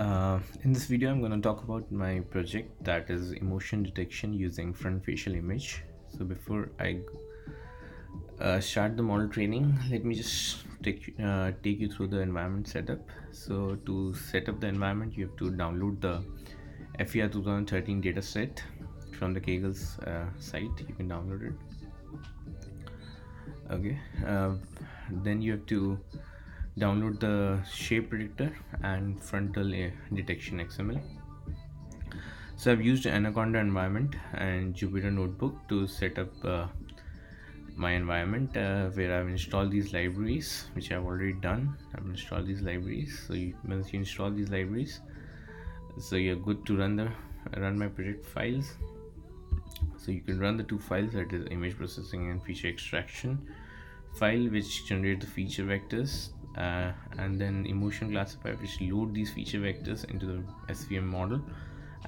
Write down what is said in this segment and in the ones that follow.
In this video, I'm going to talk about my project, that is emotion detection using front facial image. So before I start the model training, let me just take you through the environment setup. So to set up the environment, you have to download the FER 2013 dataset from the Kagel's site. You can download it. Okay. Then you have to download the shape predictor and frontal detection XML. So I've used Anaconda environment and Jupyter notebook to set up my environment, where I've installed these libraries, which I've already done. I've installed these libraries. So once you install these libraries, so you're good to run my project files. So you can run the two files, that is image processing and feature extraction file, which generate the feature vectors, and then emotion classifier, which load these feature vectors into the SVM model,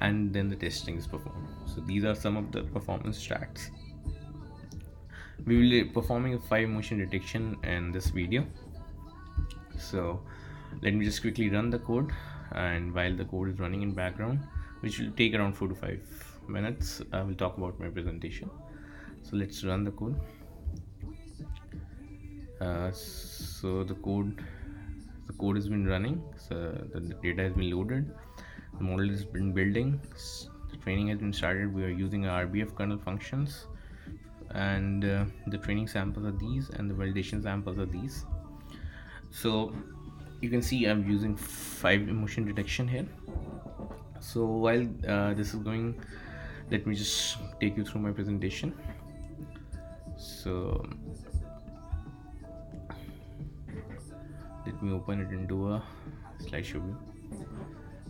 and then the testing is performed. So these are some of the performance stats. We will be performing a 5 motion detection in this video. So let me just quickly run the code, and while the code is running in background, which will take around 4 to 5 minutes, I will talk about my presentation. So let's run the code. So the code has been running, so the data has been loaded, the model has been building, the training has been started. We are using RBF kernel functions, and the training samples are these and the validation samples are these. So you can see I'm using 5 emotion detection here. So while this is going, let me just take you through my presentation. So let me open it into a slideshow view.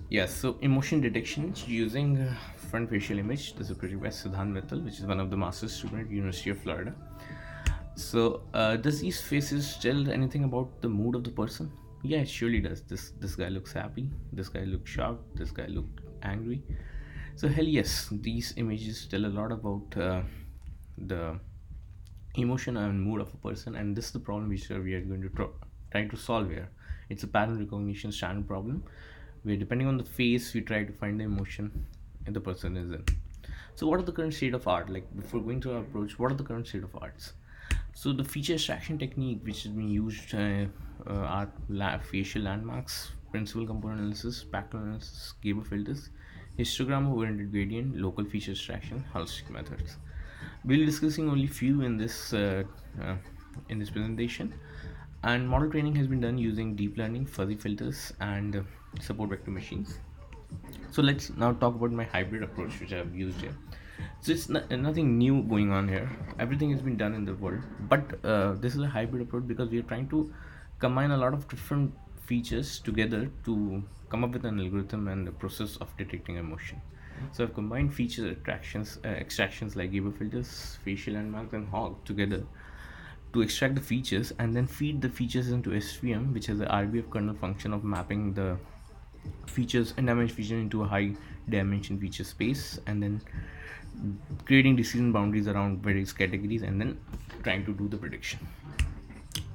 Yes, so emotion detection using front facial image. This is pretty by Siddhant Mittal, which is one of the master's student at University of Florida. So does these faces tell anything about the mood of the person? Yeah, it surely does. This guy looks happy, this guy looks shocked, this guy looked angry. So hell yes, these images tell a lot about the emotion and mood of a person, and this is the problem which we are going to try to solve here. It's a pattern recognition standard problem, where depending on the face we try to find the emotion the person is in. So what are the current state of art? Like, before going to our approach, what are the current state of arts? So the feature extraction technique which has been used are facial landmarks, principal component analysis, background analysis, Gabor filters, histogram oriented gradient, local feature extraction, heuristic methods. We'll be discussing only few in this presentation. And model training has been done using deep learning, fuzzy filters, and support vector machines. So let's now talk about my hybrid approach which I've used here. So it's nothing new going on here. Everything has been done in the world, but this is a hybrid approach because we are trying to combine a lot of different features together to come up with an algorithm and the process of detecting emotion. So I've combined feature extractions like Gabor filters, facial landmarks, and HOG together to extract the features and then feed the features into SVM, which has the RBF kernel function of mapping the features and dimension feature into a high dimension feature space, and then creating decision boundaries around various categories, and then trying to do the prediction.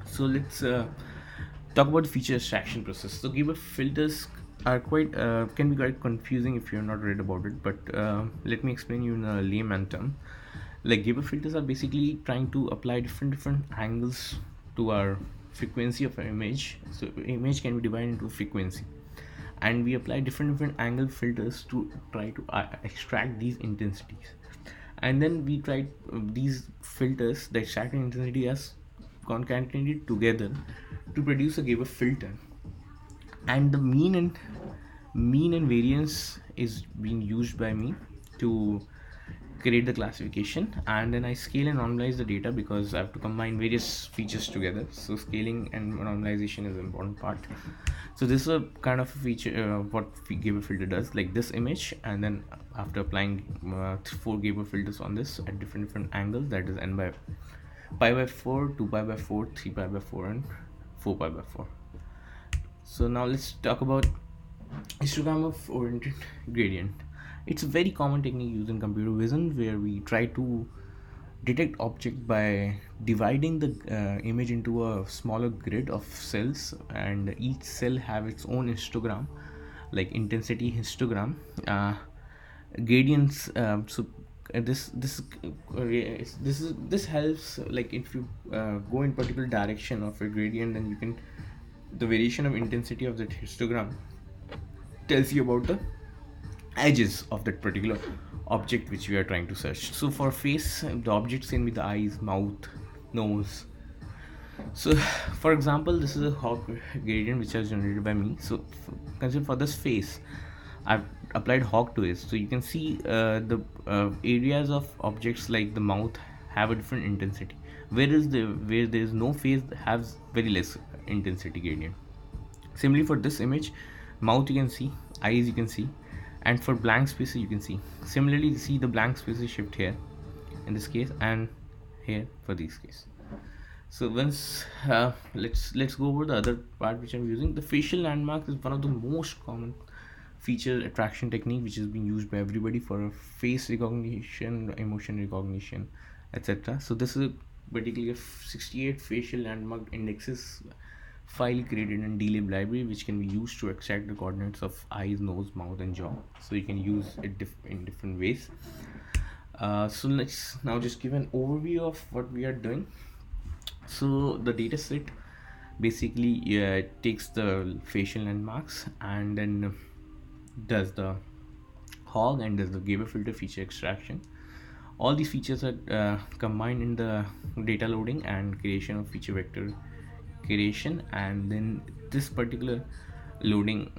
So let's talk about the feature extraction process. So Gabor filters are quite can be quite confusing if you're not read about it, but let me explain you in a layman term. Like, Gabor filters are basically trying to apply different angles to our frequency of an image. So image can be divided into frequency, and we apply different angle filters to try to extract these intensities, and then we try these filters, the extracted intensity, as concatenated together to produce a Gabor filter, and the mean and variance is being used by me to create the classification. And then I scale and normalize the data because I have to combine various features together. So scaling and normalization is an important part. So this is a kind of a feature what Gabor filter does, like this image, and then after applying 4 Gabor filters on this at different angles, that is n by pi by 4, 2 pi by 4, 3 pi by 4, and 4 pi by 4. So now let's talk about histogram of oriented gradient. It's a very common technique used in computer vision, where we try to detect object by dividing the image into a smaller grid of cells, and each cell have its own histogram, like intensity histogram, gradients. This helps, like if you go in particular direction of a gradient, then you can, the variation of intensity of that histogram tells you about the edges of that particular object which we are trying to search. So for face, the objects can be the eyes, mouth, nose. So for example, this is a hog gradient which was generated by me. So consider for this face, I've applied hog to it. So you can see the areas of objects like the mouth have a different intensity, whereas where there is no face has very less intensity gradient. Similarly for this image, mouth you can see, eyes you can see, and for blank spaces you can see. Similarly, you see the blank spaces shift here in this case and here for this case. So once let's go over the other part which I'm using. The facial landmark is one of the most common feature attraction technique which is being used by everybody for face recognition, emotion recognition, etc. So this is particularly a 68 facial landmark indexes file created in DLib library which can be used to extract the coordinates of eyes, nose, mouth and jaw. So you can use it in different ways. So let's now just give an overview of what we are doing. So the data set basically takes the facial landmarks and then does the hog and does the Gabor filter feature extraction. All these features are combined in the data loading and creation of feature vector creation, and then this particular loading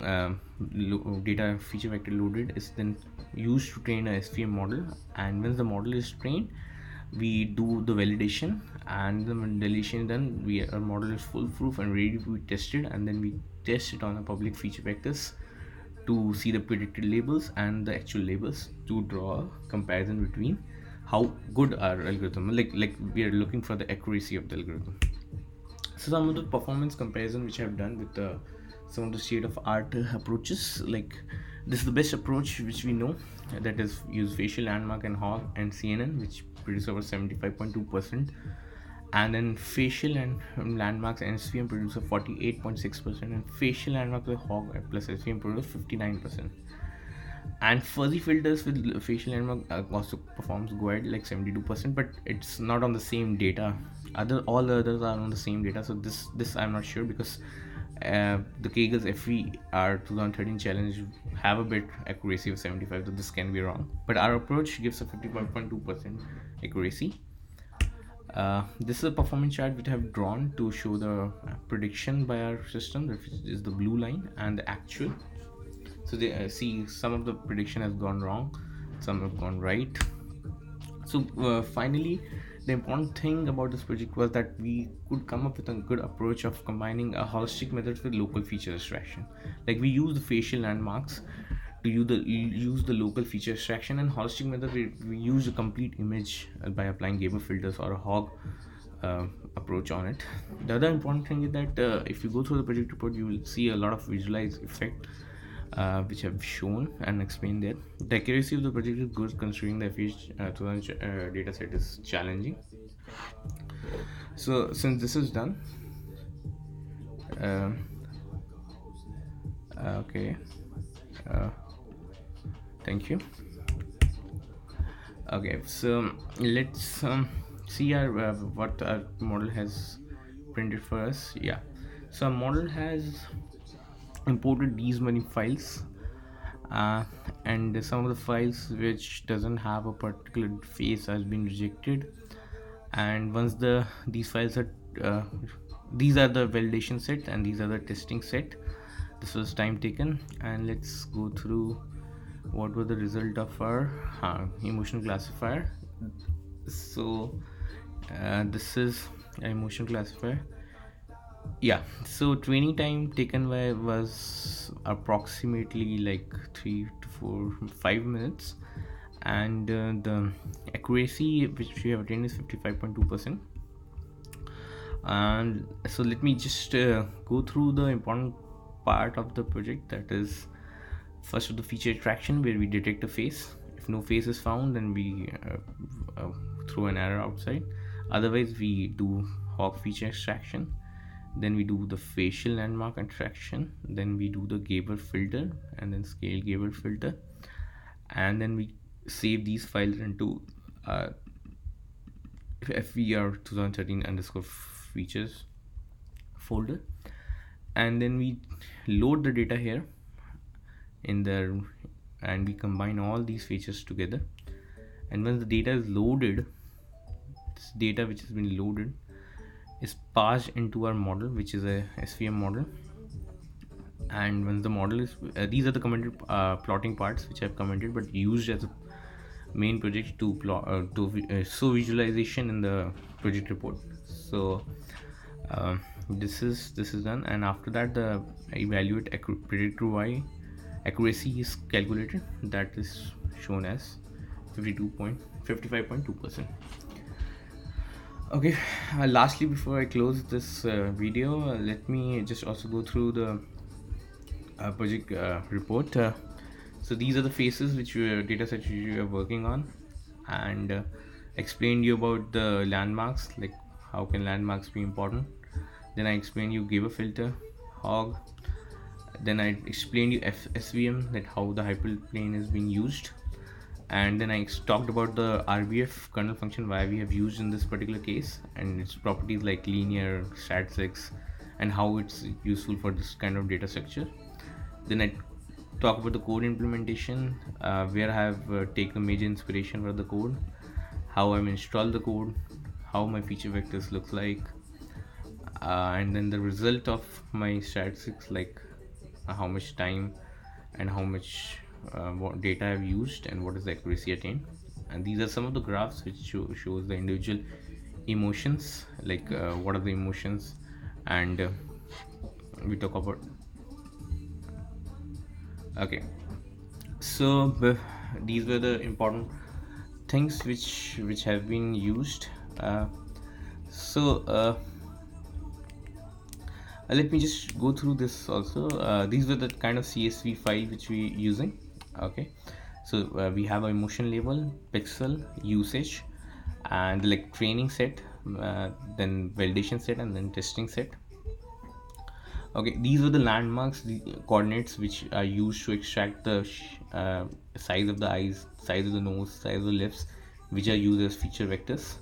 data feature vector loaded is then used to train a SVM model. And once the model is trained, we do the validation, and the validation done, our model is foolproof and ready to be tested, and then we test it on a public feature vectors to see the predicted labels and the actual labels to draw a comparison between how good our algorithm, like we are looking for the accuracy of the algorithm. So some of the performance comparison which I've done with some of the state of art approaches, like this is the best approach which we know, that is use facial landmark and hog and CNN, which produce over 75.2%, and then facial and landmarks and SVM produce a 48.6%, and facial landmarks with hog plus SVM produce 59%. And fuzzy filters with facial landmark also performs good like 72%, but it's not on the same data. All the others are on the same data. So this I'm not sure, because the Kagel's FER 2013 challenge have a bit accuracy of 75, so this can be wrong, but our approach gives a 55.2% accuracy. This is a performance chart which I have drawn to show the prediction by our system, that is the blue line, and the actual. So they see some of the prediction has gone wrong, some have gone right. So finally, the important thing about this project was that we could come up with a good approach of combining a holistic methods with local feature extraction. Like we use the facial landmarks to use the local feature extraction, and holistic method we use a complete image by applying Gabor filters or a hog approach on it. The other important thing is that if you go through the project report, you will see a lot of visualized effect which I've shown and explained there. The accuracy of the project is good considering the data set is challenging. So since this is done, okay, thank you. Okay, so let's see our what our model has printed for us. Yeah, so our model has imported these many files, and some of the files which doesn't have a particular face has been rejected. And once these files are these are the validation set and these are the testing set. This was time taken, and let's go through what were the result of our emotion classifier. So this is an emotion classifier. Yeah, so training time taken by was approximately like 3 to 4 5 minutes, and the accuracy which we have attained is 55.2%. And so let me just go through the important part of the project, that is first of the feature extraction, where we detect a face. If no face is found, then we throw an error outside. Otherwise we do hog feature extraction, then we do the facial landmark attraction, then we do the Gabor filter and then scale Gabor filter, and then we save these files into uh, FVR 2013 underscore features folder, and then we load the data here in there, and we combine all these features together. And once the data is loaded, this data which has been loaded is passed into our model, which is a SVM model. And when the model is these are the commented plotting parts which I've commented but used as a main project to plot show visualization in the project report. So this is done, and after that the evaluate predictor y accuracy is calculated, that is shown as 55.2%. Okay, lastly, before I close this video, let me just also go through the project report. So these are the phases which data sets which we are working on, and explained you about the landmarks, like how can landmarks be important. Then I explained you Gabor filter, HOG. Then I explained you SVM, that how the hyperplane is being used, and then I talked about the RBF kernel function, why we have used in this particular case, and its properties like linear, stat6, and how it's useful for this kind of data structure. Then I talk about the code implementation, where I have taken major inspiration for the code, how I've installed the code, how my feature vectors look like, and then the result of my statistics, like how much time and how much what data I've used and what is the accuracy attained. And these are some of the graphs which shows the individual emotions, like what are the emotions, and we talk about. Okay, so these were the important things which have been used. uh, so let me just go through this also. These were the kind of CSV file which we using. Okay, so we have a emotion label, pixel, usage, and like training set, then validation set, and then testing set. Okay, these were the landmarks, the coordinates which are used to extract the size of the eyes, size of the nose, size of the lips, which are used as feature vectors.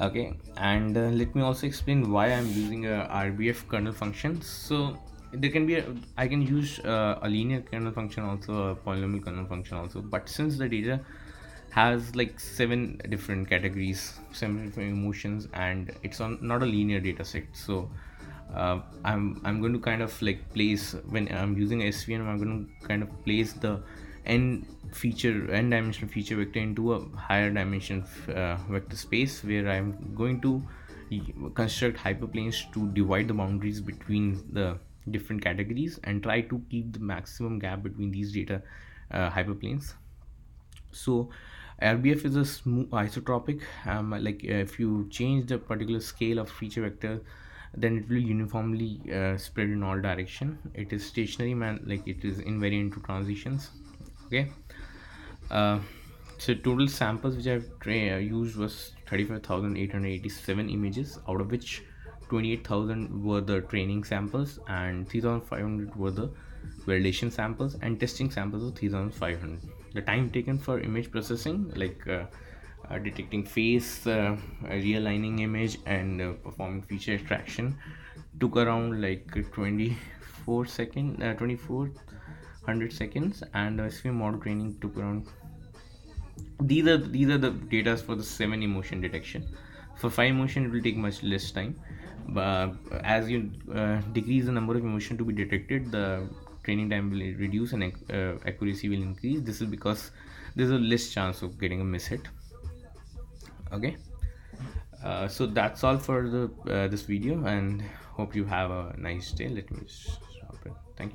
Okay, and let me also explain why I'm using a RBF kernel function. So there can be I can use a linear kernel function also, a polynomial kernel function also, but since the data has like 7 different categories, 7 different emotions, and it's on not a linear data set, so I'm going to kind of like place, when I'm using SVM, I'm going to kind of place the n dimensional feature vector into a higher dimension vector space, where I'm going to construct hyperplanes to divide the boundaries between the different categories and try to keep the maximum gap between these data hyperplanes. So RBF is a smooth isotropic, like if you change the particular scale of feature vector, then it will uniformly spread in all direction. It is stationary, man, like it is invariant to transitions. Okay, uh, so total samples which I've used was 35,887 images, out of which 28,000 were the training samples and 3,500 were the validation samples, and testing samples of 3,500. The time taken for image processing, like detecting face, realigning image, and performing feature extraction, took around like 2400 seconds, and SVM model training took around. These are the data for the 7 emotion detection. For 5 emotion it will take much less time, but as you decrease the number of emotion to be detected, the training time will reduce and accuracy will increase. This is because there's a less chance of getting a miss hit. Okay, so that's all for the this video, and hope you have a nice day. Let me stop it. Thank you.